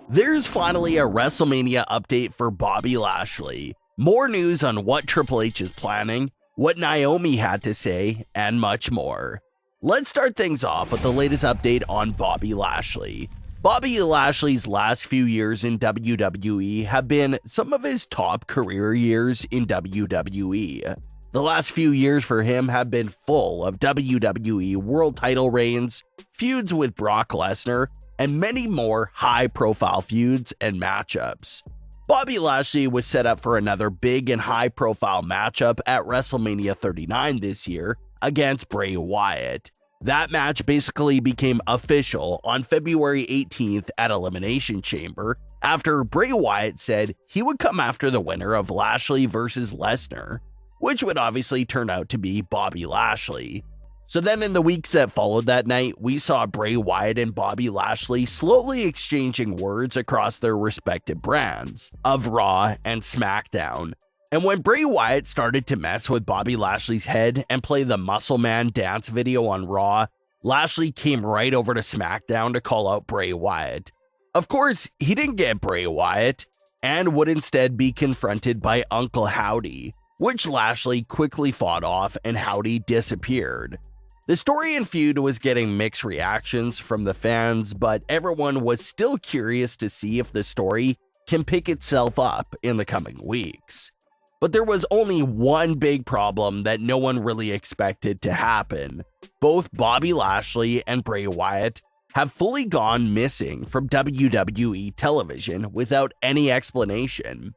There's finally a WrestleMania update for Bobby Lashley. More news on what Triple H is planning, what Naomi had to say, and much more. Let's start things off with the latest update on Bobby Lashley. Bobby Lashley's last few years in WWE have been some of his top career years in WWE. The last few years for him have been full of WWE world title reigns, feuds with Brock Lesnar, and many more high-profile feuds and matchups. Bobby Lashley was set up for another big and high-profile matchup at WrestleMania 39 this year against Bray Wyatt. That match basically became official on February 18th at Elimination Chamber after Bray Wyatt said he would come after the winner of Lashley versus Lesnar, which would obviously turn out to be Bobby Lashley. So then in the weeks that followed that night, we saw Bray Wyatt and Bobby Lashley slowly exchanging words across their respective brands of Raw and SmackDown. And when Bray Wyatt started to mess with Bobby Lashley's head and play the Muscle Man dance video on Raw, Lashley came right over to SmackDown to call out Bray Wyatt. Of course, he didn't get Bray Wyatt and would instead be confronted by Uncle Howdy, which Lashley quickly fought off and Howdy disappeared. The story and feud was getting mixed reactions from the fans, but everyone was still curious to see if the story can pick itself up in the coming weeks. But there was only one big problem that no one really expected to happen. Both Bobby Lashley and Bray Wyatt have fully gone missing from WWE television without any explanation.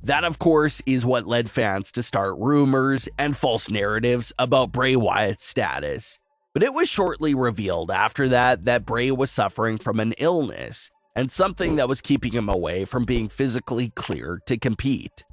That, of course, is what led fans to start rumors and false narratives about Bray Wyatt's status. But it was shortly revealed after that Bray was suffering from an illness and something that was keeping him away from being physically cleared to compete.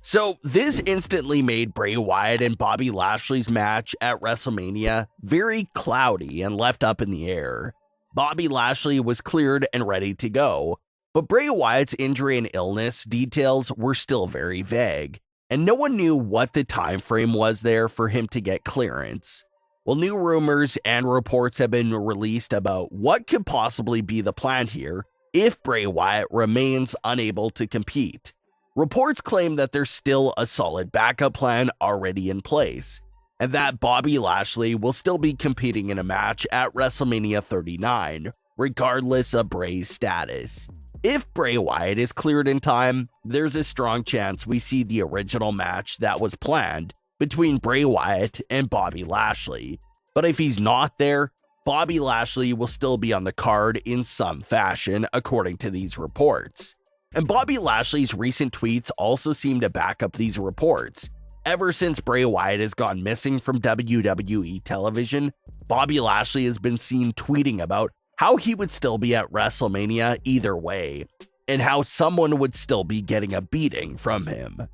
So this instantly made Bray Wyatt and Bobby Lashley's match at WrestleMania very cloudy and left up in the air. Bobby Lashley was cleared and ready to go, but Bray Wyatt's injury and illness details were still very vague, and no one knew what the time frame was there for him to get clearance. Well, new rumors and reports have been released about what could possibly be the plan here if Bray Wyatt remains unable to compete. Reports claim that there's still a solid backup plan already in place, and that Bobby Lashley will still be competing in a match at WrestleMania 39, regardless of Bray's status. If Bray Wyatt is cleared in time, there's a strong chance we see the original match that was planned between Bray Wyatt and Bobby Lashley. But if he's not there, Bobby Lashley will still be on the card in some fashion, according to these reports. And Bobby Lashley's recent tweets also seem to back up these reports. Ever since Bray Wyatt has gone missing from WWE television, Bobby Lashley has been seen tweeting about how he would still be at WrestleMania either way, and how someone would still be getting a beating from him.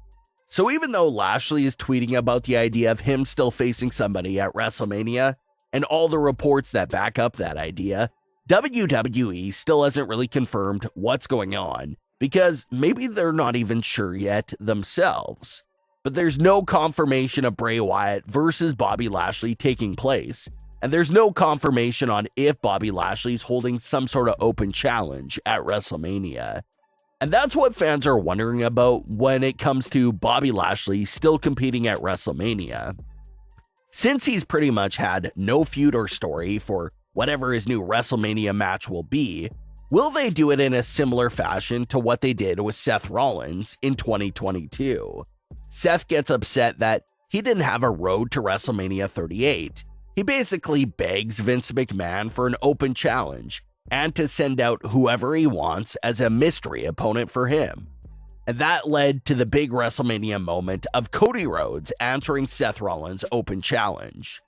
So even though Lashley is tweeting about the idea of him still facing somebody at WrestleMania, and all the reports that back up that idea, WWE still hasn't really confirmed what's going on, because maybe they're not even sure yet themselves. But there's no confirmation of Bray Wyatt versus Bobby Lashley taking place, and there's no confirmation on if Bobby Lashley's holding some sort of open challenge at WrestleMania. And that's what fans are wondering about when it comes to Bobby Lashley still competing at WrestleMania. Since he's pretty much had no feud or story for whatever his new WrestleMania match will be, will they do it in a similar fashion to what they did with Seth Rollins in 2022? Seth gets upset that he didn't have a road to WrestleMania 38. He basically begs Vince McMahon for an open challenge and to send out whoever he wants as a mystery opponent for him. And that led to the big WrestleMania moment of Cody Rhodes answering Seth Rollins' open challenge.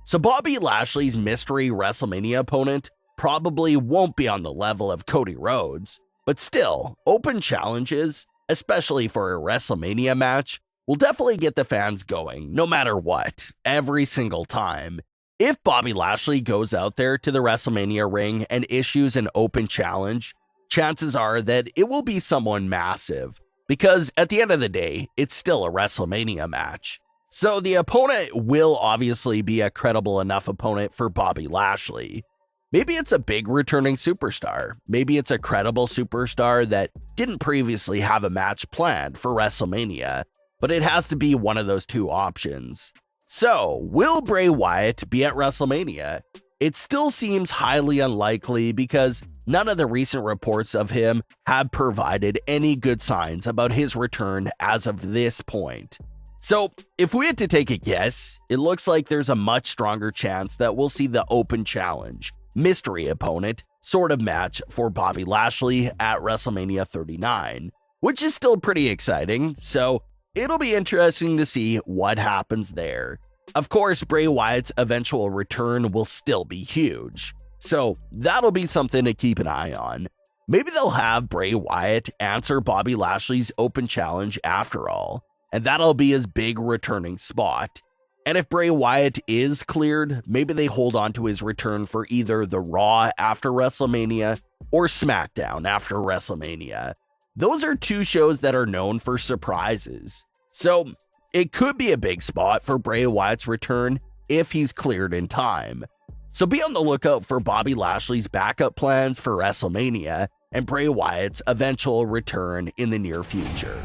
So Bobby Lashley's mystery WrestleMania opponent probably won't be on the level of Cody Rhodes, but still, open challenges, especially for a WrestleMania match, will definitely get the fans going, no matter what, every single time. If Bobby Lashley goes out there to the WrestleMania ring and issues an open challenge, chances are that it will be someone massive, because at the end of the day, it's still a WrestleMania match. So the opponent will obviously be a credible enough opponent for Bobby Lashley. Maybe it's a big returning superstar. Maybe it's a credible superstar that didn't previously have a match planned for WrestleMania, but it has to be one of those two options. So, will Bray Wyatt be at WrestleMania? It still seems highly unlikely because none of the recent reports of him have provided any good signs about his return as of this point. So, if we had to take a guess, it looks like there's a much stronger chance that we'll see the Open Challenge, mystery opponent sort of match for Bobby Lashley at WrestleMania 39, which is still pretty exciting, so it'll be interesting to see what happens there. Of course, Bray Wyatt's eventual return will still be huge, so that'll be something to keep an eye on. Maybe they'll have Bray Wyatt answer Bobby Lashley's Open Challenge after all, and that'll be his big returning spot. And if Bray Wyatt is cleared, maybe they hold on to his return for either the Raw after WrestleMania or SmackDown after WrestleMania. Those are two shows that are known for surprises. So it could be a big spot for Bray Wyatt's return if he's cleared in time. So be on the lookout for Bobby Lashley's backup plans for WrestleMania and Bray Wyatt's eventual return in the near future.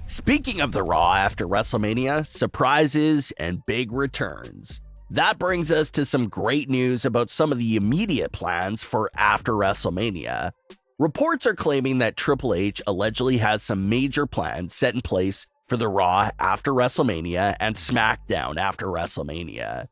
Speaking of the Raw after WrestleMania, surprises and big returns. That brings us to some great news about some of the immediate plans for after WrestleMania. Reports are claiming that Triple H allegedly has some major plans set in place for the Raw after WrestleMania and SmackDown after WrestleMania.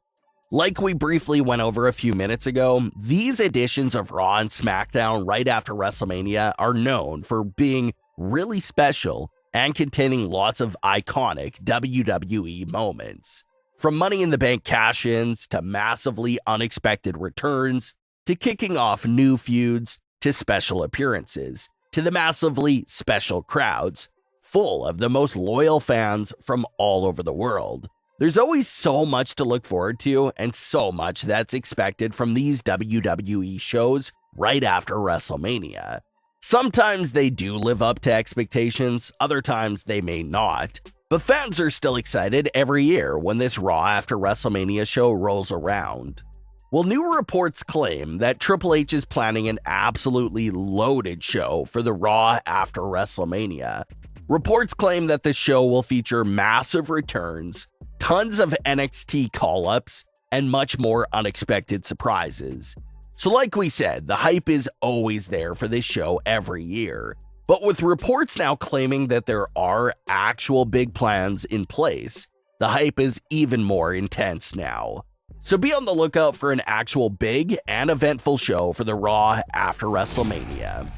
Like we briefly went over a few minutes ago, these editions of Raw and SmackDown right after WrestleMania are known for being really special and containing lots of iconic WWE moments. From Money in the Bank cash-ins, to massively unexpected returns, to kicking off new feuds, to special appearances, to the massively special crowds, full of the most loyal fans from all over the world. There's always so much to look forward to, and so much that's expected from these WWE shows right after WrestleMania. Sometimes they do live up to expectations, other times they may not, but fans are still excited every year when this Raw after WrestleMania show rolls around. Well, new reports claim that Triple H is planning an absolutely loaded show for the Raw after WrestleMania. Reports claim that the show will feature massive returns, tons of NXT call-ups, and much more unexpected surprises. So like we said, the hype is always there for this show every year. But with reports now claiming that there are actual big plans in place, the hype is even more intense now. So be on the lookout for an actual big and eventful show for the Raw after WrestleMania.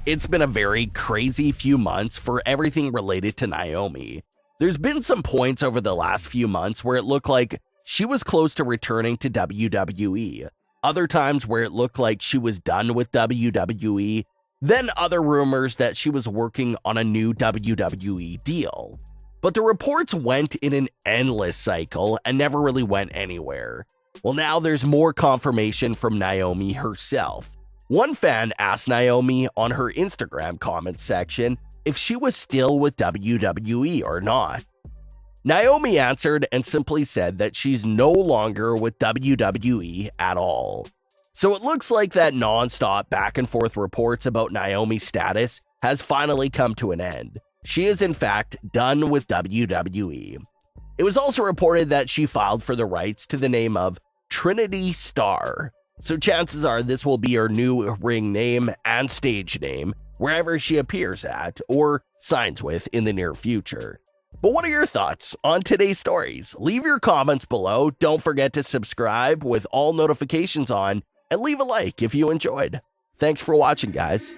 It's been a very crazy few months for everything related to Naomi. There's been some points over the last few months where it looked like she was close to returning to WWE. Other times where it looked like she was done with WWE, then other rumors that she was working on a new WWE deal. But the reports went in an endless cycle and never really went anywhere. Well, now there's more confirmation from Naomi herself. One fan asked Naomi on her Instagram comments section if she was still with WWE or not. Naomi answered and simply said that she's no longer with WWE at all. So it looks like that non-stop back and forth reports about Naomi's status has finally come to an end. She is in fact done with WWE. It was also reported that she filed for the rights to the name of Trinity Star. So chances are this will be her new ring name and stage name wherever she appears at or signs with in the near future. But what are your thoughts on today's stories? Leave your comments below. Don't forget to subscribe with all notifications on and leave a like if you enjoyed. Thanks for watching, guys.